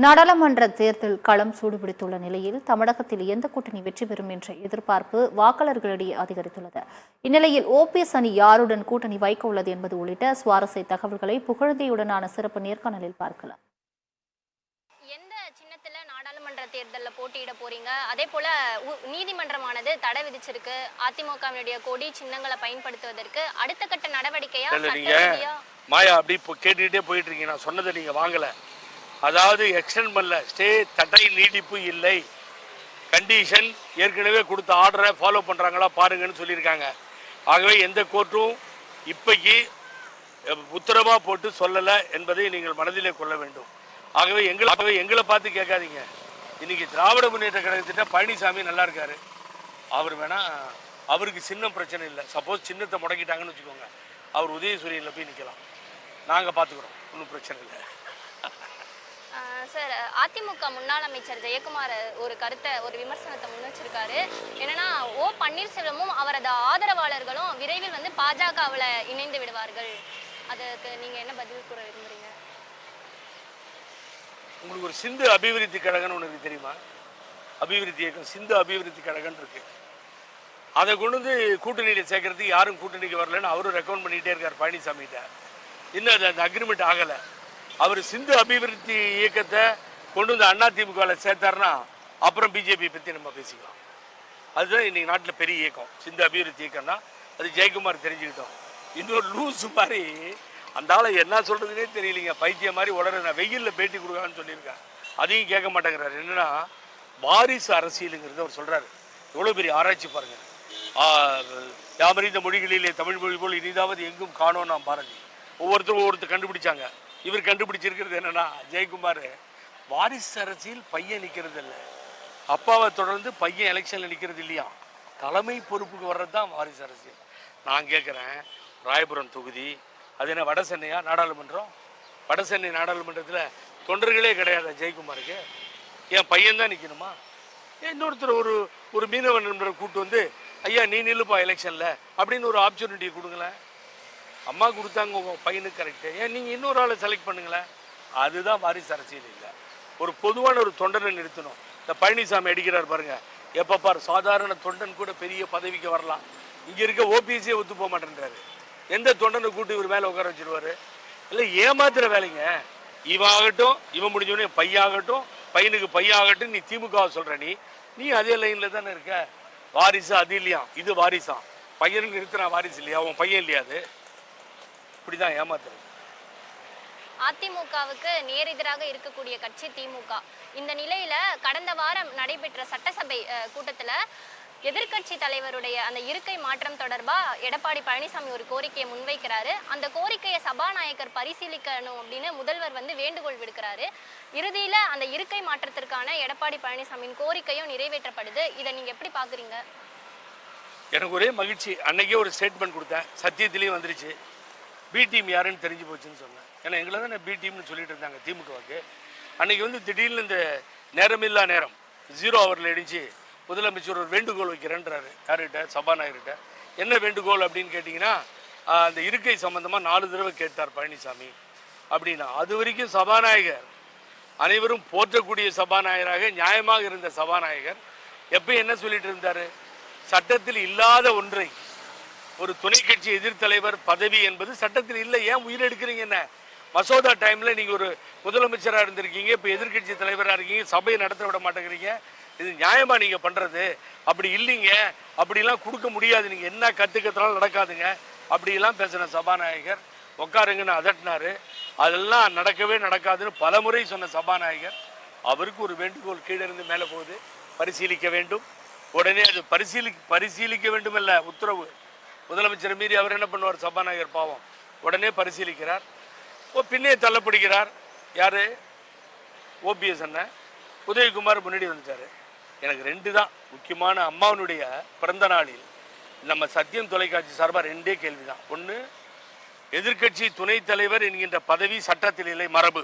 நாடாளுமன்ற தேர்தல் களம் சூடுபிடித்துள்ள நிலையில் தமிழகத்தில் எந்த கூட்டணி வெற்றி பெறும் என்ற எதிர்பார்ப்பு வாக்காளர்களிடையே அதிகரித்துள்ளது. இந்நிலையில் ஓபிஎஸ் அணி யாருடன் கூட்டணி வைக்க உள்ளது என்பது உள்ளிட்ட சுவாரஸ்ய தகவல்களை புகழ்ந்தியுடனான சிறப்பு நேர்காணலில் பார்க்கலாம். எந்த சின்னத்துல நாடாளுமன்ற தேர்தலில் போட்டியிட போறீங்க? அதே போல நீதிமன்றமானது தடை விதிச்சிருக்கு அதிமுகவினுடைய கொடி சின்னங்களை பயன்படுத்துவதற்கு. அடுத்த கட்ட நடவடிக்கையா மாயா அப்படி கேட்டுக்கிட்டே போயிட்டு இருக்கீங்க. நான் சொன்னதை நீங்க வாங்கல. அதாவது எக்ஸ்டெண்ட் பண்ணல, ஸ்டே தடை நீடிப்பு இல்லை, கண்டிஷன் ஏற்கனவே கொடுத்த ஆர்டரை ஃபாலோ பண்ணுறாங்களா பாருங்கன்னு சொல்லியிருக்காங்க. ஆகவே எந்த கோர்ட்டும் இப்பைக்கு உத்தரவாக போட்டு சொல்லலை என்பதை நீங்கள் மனதிலே கொள்ள வேண்டும். ஆகவே எங்களை பார்த்து கேட்காதீங்க. இன்னைக்கு திராவிட முன்னேற்ற கழகத்திட்ட பழனிசாமி நல்லா இருக்காரு. அவர் வேணா, அவருக்கு சின்னம் பிரச்சனை இல்லை. சப்போஸ் சின்னத்தை முடக்கிட்டாங்கன்னு வச்சுக்கோங்க, அவர் உதயசூரியனில் போய் நிற்கலாம். நாங்கள் பார்த்துக்குறோம், ஒன்றும் பிரச்சனை இல்லை. சார், அதிமுக முன்னாள் அமைச்சர் ஜெயக்குமார் ஒரு விமர்சனத்தை முன்வச்சிருக்காரு. என்னன்னா, ஓ பன்னீர்செல்வமும் அவரது ஆதரவாளர்களும் விரைவில் பாஜகவில் இணைந்து விடுவார்கள். அதுக்கு நீங்க என்ன பதில் கூற விரும்புறீங்க? உங்களுக்கு ஒரு சிந்து அபிவிருத்தி கழகம்னு உனக்கு தெரியுமா? அபிவிருத்தி இயக்கம் சிந்து அபிவிருத்தி கழகம் இருக்கு. அதை கொண்டு வந்து கூட்டணியில் சேர்க்கறதுக்கு யாரும் கூட்டணிக்கு வரலன்னு அவரும் ரெக்கமெண்ட் பண்ணிக்கிட்டே இருக்கார் பழனிசாமிகிட்ட. இன்னும் அந்த அக்ரிமெண்ட் ஆகலை. அவர் சிந்து அபிவிருத்தி இயக்கத்தை கொண்டு வந்து அதிமுகவில் சேர்த்தாருன்னா அப்புறம் பிஜேபி பற்றி நம்ம பேசிக்கலாம். அதுதான் இன்னைக்கு நாட்டில் பெரிய இயக்கம், சிந்து அபிவிருத்தி இயக்கம் தான். அது ஜெயக்குமார் தெரிஞ்சுக்கிட்டோம். இன்னொரு லூஸு மாதிரி அந்த ஆளை என்ன சொல்கிறதுனே தெரியலைங்க. பைத்தியம் மாதிரி உடனே நான் வெயிலில் பேட்டி கொடுக்கான்னு சொல்லியிருக்கேன். அதையும் கேட்க மாட்டேங்கிறார். என்னன்னா, வாரிசு அரசியலுங்கிறது அவர் சொல்கிறாரு. எவ்வளோ பெரிய ஆராய்ச்சி பாருங்கள். யாமறிந்த மொழிகளிலே தமிழ் மொழி போல் இனிதாவது எங்கும் காணோம் நாம் பாரதி. ஒவ்வொருத்தர் கண்டுபிடிச்சாங்க. இவர் கண்டுபிடிச்சிருக்கிறது என்னன்னா, ஜெயக்குமார் வாரிசு அரசியல் பையன் நிற்கிறது இல்லை, அப்பாவை தொடர்ந்து பையன் எலெக்ஷனில் நிற்கிறது இல்லையா, தலைமை பொறுப்புக்கு வர்றது தான் வாரிசு அரசியல். நான் கேட்குறேன், ராயபுரம் தொகுதி அது என்ன வட சென்னையா நாடாளுமன்றம்? வட சென்னை நாடாளுமன்றத்தில் தொண்டர்களே கிடையாது ஜெயக்குமாருக்கு. என் பையன் தான் நிற்கணுமா? ஏன் இன்னொருத்தர் ஒரு மீனவ நண்பரை கூப்பிட்டு வந்து, ஐயா நீ நில்லுப்பா எலெக்ஷனில் அப்படின்னு ஒரு ஆப்பர்ச்சுனிட்டி கொடுங்களேன். அம்மா கொடுத்தாங்க உங்கள் பையனுக்கு கரெக்டு, ஏன் நீங்கள் இன்னொரு ஆளை செலக்ட் பண்ணுங்களேன். அதுதான் வாரிசு அரசியல் இல்லை. ஒரு பொதுவான ஒரு தொண்டனை நிறுத்தணும். இந்த பழனிசாமி அடிக்கிறார் பாருங்க, எப்போ பார் சாதாரண தொண்டன் கூட பெரிய பதவிக்கு வரலாம். இங்கே இருக்க ஓபிஎஸ்ஸே ஒத்து போக மாட்டேன்றாரு. எந்த தொண்டனை கூட்டு இவர் மேலே உட்கார வச்சிருவாரு? இல்லை, ஏமாத்துற வேலைங்க. இவன் ஆகட்டும், இவன் முடிஞ்சோடனே பையாகட்டும், பையனுக்கு பையாகட்டும், நீ திமுகவை சொல்கிற, நீ அதே லைனில் தானே இருக்க. வாரிசு அது இல்லையா, இது வாரிசான். பையனுக்கு நிறுத்தினா வாரிசு இல்லையா, அவன் பையன் இல்லையா? அது இப்படிதான் ஏமாத்துறது. அதிமுகவுக்கு நேர் எதிராக இருக்கக்கூடிய கட்சி திமுக. இந்த நிலையில கடந்த வாரம் நடைபெற்ற சட்டசபை கூட்டத்துல எதிர்கட்சி தலைவருடைய அந்த இருக்கை மாற்றம் தொடர்பா எடப்பாடி பழனிசாமி ஒரு கோரிக்கையை முன்வைக்கிறாரு. அந்த கோரிக்கையை சபாநாயகர் பரிசீலிக்கணும் அப்படின்னு முதல்வர் வேண்டுகோள் விடுக்கிறாரு. இறுதியில அந்த இருக்கை மாற்றத்திற்கான எடப்பாடி பழனிசாமியின் கோரிக்கையும் நிறைவேற்றப்படுது. இதை நீங்க எப்படி பாக்குறீங்க? எனக்கு ஒரே மகிழ்ச்சி. அன்னைக்கே ஒரு ஸ்டேட்மெண்ட் கொடுத்தேன், சத்தியத்திலையும் வந்துருச்சு. பி டீம் யாருன்னு தெரிஞ்சு போச்சுன்னு சொன்னேன். ஏன்னா எங்களை தான் பி டீம்னு சொல்லிட்டு இருந்தாங்க திமுகவுக்கு. அன்னைக்கு திடீர்னு இந்த நேரமில்லா நேரம் 0 ஹவரில் இடிச்சு முதலமைச்சர் ஒரு வேண்டுகோள் வைக்கிறேன்றாரு. யார்கிட்ட? சபாநாயகர்கிட்ட. என்ன வேண்டுகோள் அப்படின்னு கேட்டிங்கன்னா, அந்த இருக்கை சம்பந்தமாக 4 தடவை கேட்டார் பழனிசாமி அப்படின்னா. அது வரைக்கும் சபாநாயகர் அனைவரும் போற்றக்கூடிய சபாநாயகராக நியாயமாக இருந்த சபாநாயகர் எப்போ என்ன சொல்லிட்டு இருந்தார்? சட்டத்தில் இல்லாத ஒன்றை, ஒரு துணை கட்சி எதிர்த்தலைவர் பதவி என்பது சட்டத்தில் இல்லை, ஏன் உயிர் எடுக்கிறீங்க? என்ன மசோதா டைம்ல நீங்க ஒரு முதலமைச்சராக இருந்திருக்கீங்க, இப்போ எதிர்கட்சி தலைவராக இருக்கீங்க, சபையை நடத்த விட மாட்டேங்கிறீங்க. இது நியாயமா நீங்க பண்றது? அப்படி இல்லைங்க, அப்படிலாம் கொடுக்க முடியாது, நீங்க என்ன கத்துக்கத்தினாலும் நடக்காதுங்க அப்படிலாம் பேசின சபாநாயகர் உட்காருங்கன்னு அதட்டினாரு. அதெல்லாம் நடக்கவே நடக்காதுன்னு பல முறை சொன்ன சபாநாயகர் அவருக்கு ஒரு வேண்டுகோள் கீழே இருந்து மேலே போகுது, பரிசீலிக்க வேண்டும். உடனே அது பரிசீலிக்க வேண்டும் இல்ல உத்தரவு. முதலமைச்சர் மீறி அவர் என்ன பண்ணுவார்? சபாநாயகர் பாவம் உடனே பரிசீலிக்கிறார். பின்னே தள்ளப்படுகிறார். யாரு? ஓபிஎஸ் அண்ணன். உதயகுமார் முன்னாடி வந்துட்டாரு. எனக்கு 2 தான் முக்கியமான. அம்மாவனுடைய பிறந்த நாளில் நம்ம சத்தியம் தொலைக்காட்சி சார்பாக 2 கேள்விதான். ஒன்று, எதிர்கட்சி துணைத் தலைவர் என்கின்ற பதவி சட்டத்தில் இல்லை, மரபு.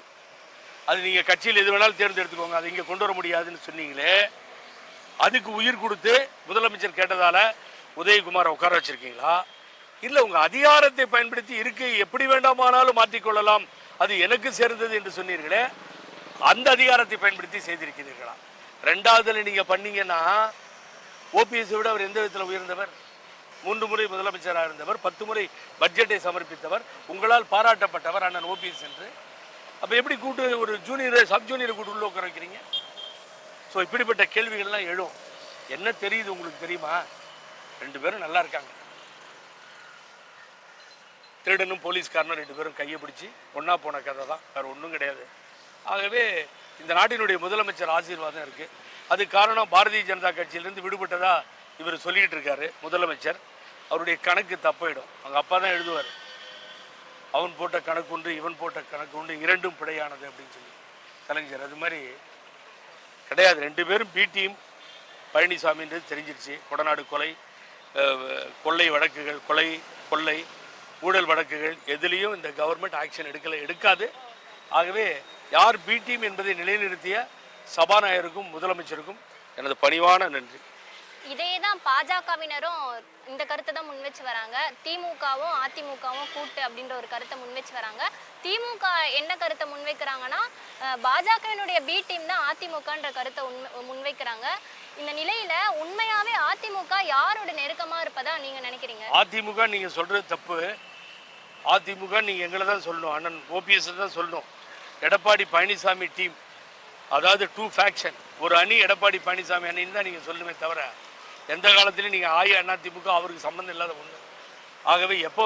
அது நீங்கள் கட்சியில் எது வேணாலும் தேர்ந்தெடுத்துக்கோங்க, அதை இங்கே கொண்டு வர முடியாதுன்னு சொன்னீங்களே, அதுக்கு உயிர் கொடுத்து முதலமைச்சர் கேட்டதால உதயகுமார் உட்கார வச்சிருக்கீங்களா? இல்லை உங்கள் அதிகாரத்தை பயன்படுத்தி இருக்கை எப்படி வேண்டாமானாலும் மாற்றிக்கொள்ளலாம், அது எனக்கு சேர்ந்தது என்று சொன்னீர்களே, அந்த அதிகாரத்தை பயன்படுத்தி செய்திருக்கிறீர்களா? ரெண்டாவதுல நீங்க பண்ணீங்கன்னா ஓபிஎஸ் விட அவர் எந்த விதத்தில் உயர்ந்தவர்? 3 முறை முதலமைச்சராக இருந்தவர், 10 முறை பட்ஜெட்டை சமர்ப்பித்தவர், உங்களால் பாராட்டப்பட்டவர் அண்ணன் ஓபிஎஸ் என்று. அப்ப எப்படி கூட்டு ஒரு ஜூனியர் சப் ஜூனியர் கூட்டு உள்ள உட்கார வைக்கிறீங்க? ஸோ இப்படிப்பட்ட கேள்விகள்லாம் எழும். என்ன தெரியுது உங்களுக்கு தெரியுமா? 2 பேரும் நல்லா இருக்காங்க. திருடனும் போலீஸ்காரனும் 2 பேரும் கையை பிடிச்சி ஒன்னா போன கதை தான், வேற ஒன்றும் கிடையாது. ஆகவே இந்த நாட்டினுடைய முதலமைச்சர் ஆசீர்வாதம் இருக்கு. அது காரணம் பாரதிய ஜனதா கட்சியிலிருந்து விடுபட்டதா இவர் சொல்லிட்டு இருக்காரு முதலமைச்சர். அவருடைய கணக்கு தப்பாயிடும். அவங்க அப்பா தான் எழுதுவார், அவன் போட்ட கணக்கு உண்டு இவன் போட்ட கணக்கு உண்டு, இரண்டும் பிழையானது அப்படின்னு சொல்லி கலைஞர். அது மாதிரி கிடையாது. 2 பேரும் பி டீம். பழனிசாமின்றது தெரிஞ்சிருச்சு. கொடநாடு கொலை, கொள்ளை வழக்குகள், கொள்ளை ஊழல் வழக்குகள் எதுலேயும் இந்த கவர்மெண்ட் ஆக்ஷன் எடுக்காது. ஆகவே யார் பி டீம் என்பதை நிலைநிறுத்திய சபாநாயகருக்கும் முதலமைச்சருக்கும் எனது பணிவான நன்றி. இதேதான் பாஜகவினரும் இந்த கருத்தை தான் முன் வச்சு வராங்க. திமுகவும் அதிமுகவும் கூட்டு அப்படின்ற ஒரு கருத்தை முன் வச்சு வராங்க. திமுக என்ன கருத்தை முன்வைக்கிறாங்கன்னா பாஜகவினுடைய பி டீம் தான் அதிமுகன்ற கருத்தை முன்வைக்கிறாங்க. இந்த நிலையில உண்மையாவே அதிமுக யாரோட நெருக்கமா இருப்பதா நீங்க நினைக்கிறீங்க? அதிமுக நீங்க சொல்றது தப்பு. அதிமுக நீங்க எங்களை தான் சொல்லணும், அண்ணன் ஓபிஎஸ் தான் சொல்லணும். எடப்பாடி பழனிசாமி டீம், அதாவது 2 ஃபேக்ஷன், ஒரு அணி எடப்பாடி பழனிசாமி அணின்னு தான் நீங்க சொல்லுமே தவிர எந்த காலத்திலையும் நீங்க அதிமுக அவருக்கு சம்பந்தம் இல்லாத ஒண்ணு. ஆகவே எப்போ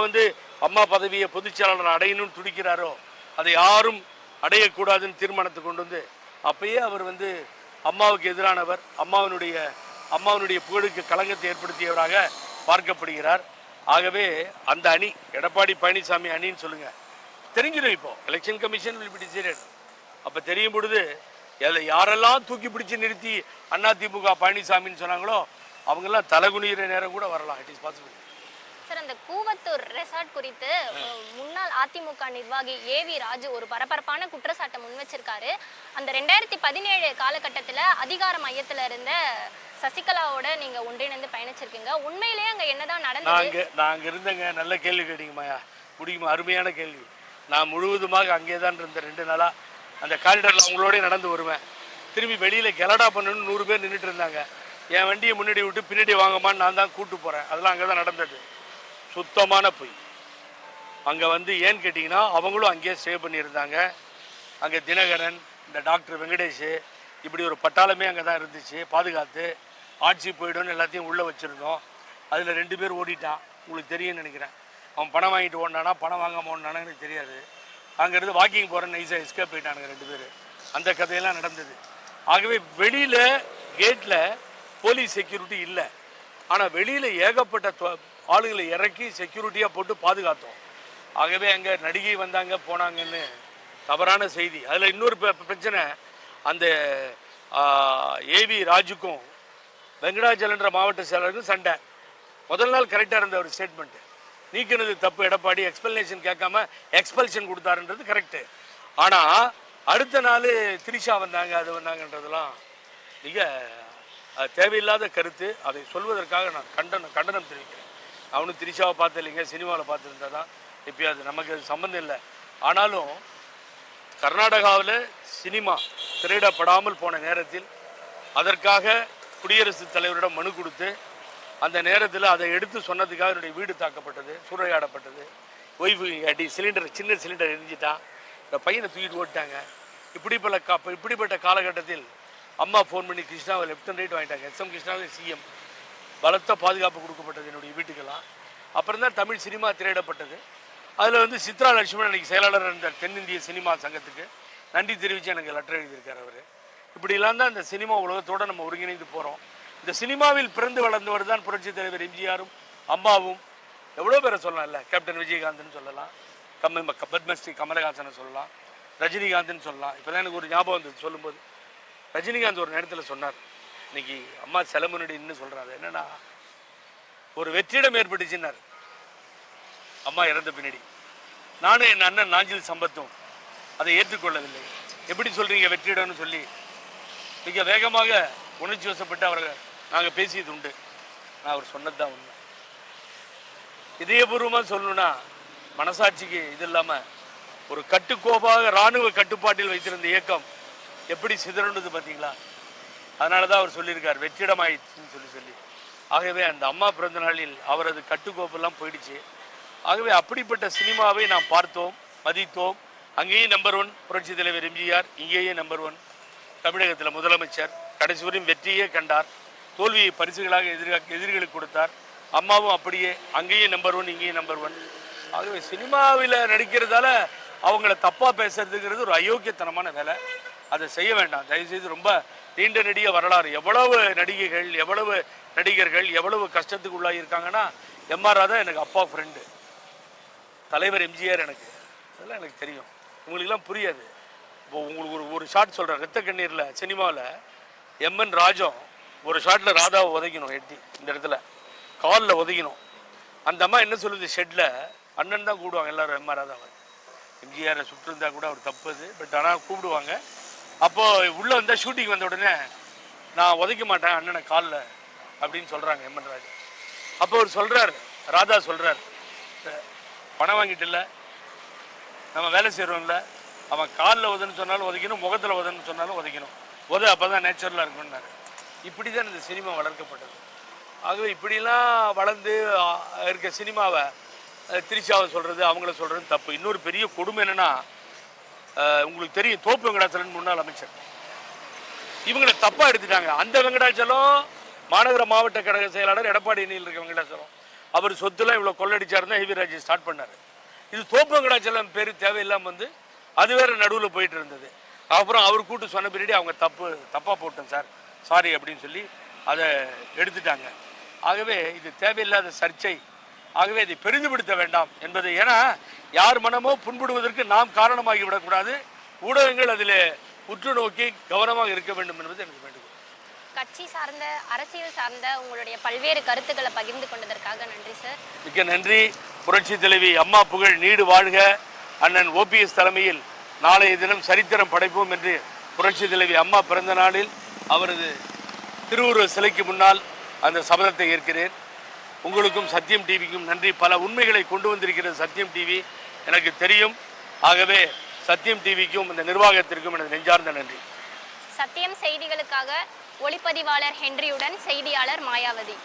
அம்மா பதவியை பொதுச் செயலாளர் அடையணும்னு துடிக்கிறாரோ அதை யாரும் அடையக்கூடாதுன்னு தீர்மானத்தை கொண்டு அப்பயே அவர் அம்மாவுக்கு எதிரானவர், அம்மாவினுடைய புகழுக்கு களங்கத்தை ஏற்படுத்தியவராக பார்க்கப்படுகிறார். ஆகவே அந்த அணி எடப்பாடி பழனிசாமி அணின்னு சொல்லுங்க, தெரிஞ்சிடும். இப்போ election commission will be decided. அப்ப தெரியும் பொழுது யாரெல்லாம் தூக்கி பிடிச்சு நிறுத்தி அதிமுக பழனிசாமின்னு சொன்னாங்களோ அவங்கெல்லாம் தலைகுனிகிற நேரம் கூட வரலாம். It is possible. சார், அந்த கூவத்தூர் ரெசார்ட் குறித்து முன்னாள் அதிமுக நிர்வாகி ஏவி ராஜு ஒரு பரபரப்பான குற்றச்சாட்டை முன் வச்சிருக்காரு. அந்த 2017 காலகட்டத்தில் அதிகார மையத்தில் இருந்த சசிகலாவோட நீங்க ஒன்றிணைந்து பயணிச்சிருக்கீங்க. உண்மையிலேயே அங்க என்னதான் நடந்தது? நாங்க இருந்தங்க. நல்ல கேள்வி கேட்டீங்கம்மா, முடியுமா? அருமையான கேள்வி. நான் முழுவதுமாக அங்கே தான் இருந்த 2 நாளா. அந்த காரிடரில் அவங்களோட நடந்து வருவேன். திரும்பி வெளியில கெலடா பண்ணணும்னு 100 பேர் நின்றுட்டு இருந்தாங்க. என் வண்டியை முன்னாடி விட்டு பின்னாடி வாங்கம்மான்னு நான் தான் கூட்டு போறேன். அதெல்லாம் அங்கே தான் நடந்தது. சுத்தமான பொய். அங்கே ஏன்னு கேட்டிங்கன்னா அவங்களும் அங்கேயே சேவ் பண்ணியிருந்தாங்க. அங்கே தினகரன், இந்த டாக்டர் வெங்கடேஷ், இப்படி ஒரு பட்டாளமே அங்கே தான் இருந்துச்சு. பாதுகாத்து ஆட்சி போய்டும்னு எல்லாத்தையும் உள்ளே வச்சுருந்தோம். அதில் 2 பேர் ஓடிட்டான். உங்களுக்கு தெரியும்னு நினைக்கிறேன். அவன் பணம் வாங்கிட்டு ஓடினானா பணம் வாங்காமல் ஓடினானா எனக்கு தெரியாது. அங்கேருந்து வாக்கிங் போகிறேன்னு நைஸாக எஸ்கேப் போயிட்டானுங்க 2 பேர். அந்த கதையெல்லாம் நடந்தது. ஆகவே வெளியில் கேட்டில் போலீஸ் செக்யூரிட்டி இல்லை. ஆனால் வெளியில் ஏகப்பட்ட ஆளுகளை இறக்கி செக்யூரிட்டியாக போட்டு பாதுகாத்தோம். ஆகவே அங்கே நடிகை வந்தாங்க போனாங்கன்னு தவறான செய்தி. அதில் இன்னொரு பிரச்சனை, அந்த ஏவி ராஜுக்கும் வெங்கடாச்சலன்ற மாவட்ட செயலருக்கும் சண்டை. முதல் நாள் கரெக்டாக இருந்த ஒரு ஸ்டேட்மெண்ட், நீக்கினது தப்பு எடப்பாடி, எக்ஸ்பிளனேஷன் கேட்காம எக்ஸ்பல்ஷன் கொடுத்தாருன்றது கரெக்டு. ஆனால் அடுத்த நாள் திரிஷா வந்தாங்க, அது வந்தாங்கன்றதெல்லாம் மிக தேவையில்லாத கருத்து. அதை சொல்வதற்காக நான் கண்டனம் தெரிவிக்கிறேன். அவனும் திரிஷாவை பார்த்து இல்லைங்க, சினிமாவில் பார்த்துருந்தா தான் எப்பயாவது, நமக்கு அது சம்மந்தம் இல்லை. ஆனாலும் கர்நாடகாவில் சினிமா திரையிடப்படாமல் போன நேரத்தில் அதற்காக குடியரசுத் தலைவரிடம் மனு கொடுத்து அந்த நேரத்தில் அதை எடுத்து சொன்னதுக்காக என்னுடைய வீடு தாக்கப்பட்டது, சூறையாடப்பட்டது. ஒய்ஃபு அடி சிலிண்டர், சின்ன சிலிண்டர் எரிஞ்சிட்டான், இந்த பையனை தூக்கிட்டு ஓட்டாங்க. இப்படிப்பட்ட காலகட்டத்தில் அம்மா ஃபோன் பண்ணி கிருஷ்ணாவை லெஃப்ட் அண்ட் ரைட் வாங்கிட்டாங்க. எஸ்எம் கிருஷ்ணாவே சிஎம். பலத்த பாதுகாப்பு கொடுக்கப்பட்டது என்னுடைய வீட்டுக்கெல்லாம். அப்புறம் தான் தமிழ் சினிமா திரையிடப்பட்டது. அதில் சித்ரா லட்சுமணன் அன்றைக்கி செயலாளர் இருந்த தென்னிந்திய சினிமா சங்கத்துக்கு நன்றி தெரிவித்து எனக்கு லெட்டர் எழுதியிருக்கார் அவர். இப்படிலாம் தான் இந்த சினிமா உலகத்தோடு நம்ம ஒருங்கிணைந்து போகிறோம். இந்த சினிமாவில் பிறந்து வளர்ந்தவர் தான் புரட்சித் தலைவர் எம்ஜிஆரும் அம்மாவும். எவ்வளோ பேரை சொல்லலாம் இல்லை, கேப்டன் விஜயகாந்த்னு சொல்லலாம், பத்மஸ்ரீ கமலஹாசனை சொல்லலாம், ரஜினிகாந்த்னு சொல்லலாம். இப்போ தான் எனக்கு ஒரு ஞாபகம் வந்தது சொல்லும்போது. ரஜினிகாந்த் ஒரு நேரத்தில் சொன்னார், இன்னைக்கு அம்மா செலமுனடின்னு சொல்கிறாரு, என்னன்னா ஒரு வெற்றிடம் ஏற்பட்டுச்சுன்னார் அம்மா இறந்த பின்னாடி. நானும் என் அண்ணன் நாஞ்சில் சம்பத்தும் அதை ஏற்றுக்கொள்ளவில்லை. எப்படி சொல்கிறீங்க வெற்றிடம்னு சொல்லி மிக வேகமாக உணர்ச்சி வசப்பட்டு அவரை நாங்கள் பேசியது உண்டு. நான் அவர் சொன்னது தான் உண்மை. இதயபூர்வமாக சொல்லணும்னா மனசாட்சிக்கு இது இல்லாமல் ஒரு கட்டுக்கோப்பாக இராணுவ கட்டுப்பாட்டில் வைத்திருந்த இயக்கம் எப்படி சிதறணுது பார்த்தீங்களா? அதனால தான் அவர் சொல்லியிருக்கார் வெற்றிடமாயிடுச்சுன்னு சொல்லி. ஆகவே அந்த அம்மா பிறந்த நாளில் அவரது கட்டுக்கோப்பெல்லாம் போயிடுச்சு. ஆகவே அப்படிப்பட்ட சினிமாவை நாம் பார்த்தோம், மதித்தோம். அங்கேயும் நம்பர் 1 புரட்சி தலைவர் எம்ஜிஆர், இங்கேயும் நம்பர் 1 தமிழகத்தில் முதலமைச்சர். கடைசி வரையும் வெற்றியே கண்டார், தோல்வியை பரிசுகளாக எதிரிகளுக்கு கொடுத்தார். அம்மாவும் அப்படியே அங்கேயும் நம்பர் 1 இங்கேயும் நம்பர் 1. ஆகவே சினிமாவில் நடிக்கிறதால அவங்கள தப்பாக பேசுறதுங்கிறது ஒரு அயோக்கியத்தனமான வேலை. அதை செய்ய வேண்டாம் தயவுசெய்து. ரொம்ப நீண்ட நெடிய வரலாறு, எவ்வளவு நடிகைகள், எவ்வளவு நடிகர்கள் எவ்வளவு கஷ்டத்துக்கு உள்ளாகியிருக்காங்கன்னா, எம்ஆர் ராதா எனக்கு அப்பா ஃப்ரெண்டு, தலைவர் எம்ஜிஆர் எனக்கு, அதெல்லாம் எனக்கு தெரியும். உங்களுக்கெல்லாம் புரியாது. இப்போ உங்களுக்கு ஒரு ஷாட் சொல்கிறேன். ரத்த கண்ணீரில் சினிமாவில் எம்என் ராஜம் ஒரு ஷாட்டில் ராதாவை உதைக்கணும், எட்டி இந்த இடத்துல காலில் உதைக்கணும். அந்த அம்மா என்ன சொல்லுது, ஷெட்டில் அண்ணன் தான் கூப்பிடுவாங்க எல்லாரும் எம்ஆர் ராதாவை. எம்ஜிஆரை சுட்டிருந்தா கூட அவர் தப்புது, பட் ஆனால் கூப்பிடுவாங்க. அப்போது உள்ளே வந்தால் ஷூட்டிங் வந்த உடனே நான் உதைக்க மாட்டேன் அண்ணனை காலில் அப்படின்னு சொல்கிறாங்க எம்என் ராஜா. அப்போ அவர் சொல்கிறார், ராதா சொல்கிறார், பணம் வாங்கிட்டு இல்லை, நம்ம வேலை செய்கிறோம்ல, அவன் காலில் உதன்னு சொன்னாலும் உதைக்கணும், முகத்தில் உதன்னு சொன்னாலும் உதைக்கணும், அப்போ தான் நேச்சுரலாக இருக்கும்னாரு. இப்படி தான் இந்த சினிமா வளர்க்கப்பட்டது. ஆகவே இப்படிலாம் வளர்ந்து இருக்க சினிமாவை திரிஷாவை சொல்கிறது, அவங்கள சொல்கிறது தப்பு. இன்னொரு பெரிய கொடுமை என்னென்னா, உங்களுக்கு தெரியும் தோப்பு வெங்கடாச்சலன் முன்னாள் அமைச்சர், இவங்களை தப்பாக எடுத்துட்டாங்க. அந்த வெங்கடாச்சலம் மாநகர மாவட்ட கழக செயலாளர் எடப்பாடி அணியில் இருக்க வெங்கடாச்சலம், அவர் சொத்துலாம் இவ்வளோ கொள்ளடிச்சாருன்னா ஹெவிராஜ் ஸ்டார்ட் பண்ணார். இது தோப்பு வெங்கடாச்சலம் பேர் தேவையில்லாமல் வந்து அது வேறு நடுவில் போயிட்டு இருந்தது. அப்புறம் அவர் கூட்டு சொன்ன பின்னாடி அவங்க தப்பாக போட்டோம் சார், சாரி அப்படின்னு சொல்லி அதை எடுத்துட்டாங்க. ஆகவே இது தேவையில்லாத சர்ச்சை. ஆகவே இதை பெரிதுபடுத்த வேண்டாம் என்பது, ஏன்னா யார் மனமோ புண்படுவதற்கு நாம் காரணமாகி விடக்கூடாது. ஊடகங்கள் அதில் உற்று நோக்கி கவனமாக இருக்க வேண்டும் என்பது எனக்கு வேண்டுகோள். கட்சி சார்ந்த, அரசியல் சார்ந்த உங்களுடைய பல்வேறு கருத்துக்களை பகிர்ந்து கொண்டதற்காக நன்றி சார். மிக்க நன்றி. புரட்சி தலைவி அம்மா புகழ் நீடு வாழ்க. அண்ணன் ஓபிஎஸ் தலைமையில் நாளைய தினம் சரித்திரம் படைப்போம் என்று புரட்சி தலைவி அம்மா பிறந்த நாளில் அவரது திருவுருவ சிலைக்கு முன்னால் அந்த சபதத்தை ஏற்கிறேன். உங்களுக்கும் சத்தியம் டிவிக்கும் நன்றி. பல உண்மைகளை கொண்டு வந்திருக்கிறது சத்தியம் டிவி, எனக்கு தெரியும். ஆகவே சத்தியம் டிவிக்கும் இந்த நிர்வாகத்திற்கும் எனது நெஞ்சார்ந்த நன்றி. சத்தியம் செய்திகளுக்காக ஒளிப்பதிவாளர் ஹென்ரியுடன் செய்தியாளர் மாயாவதி.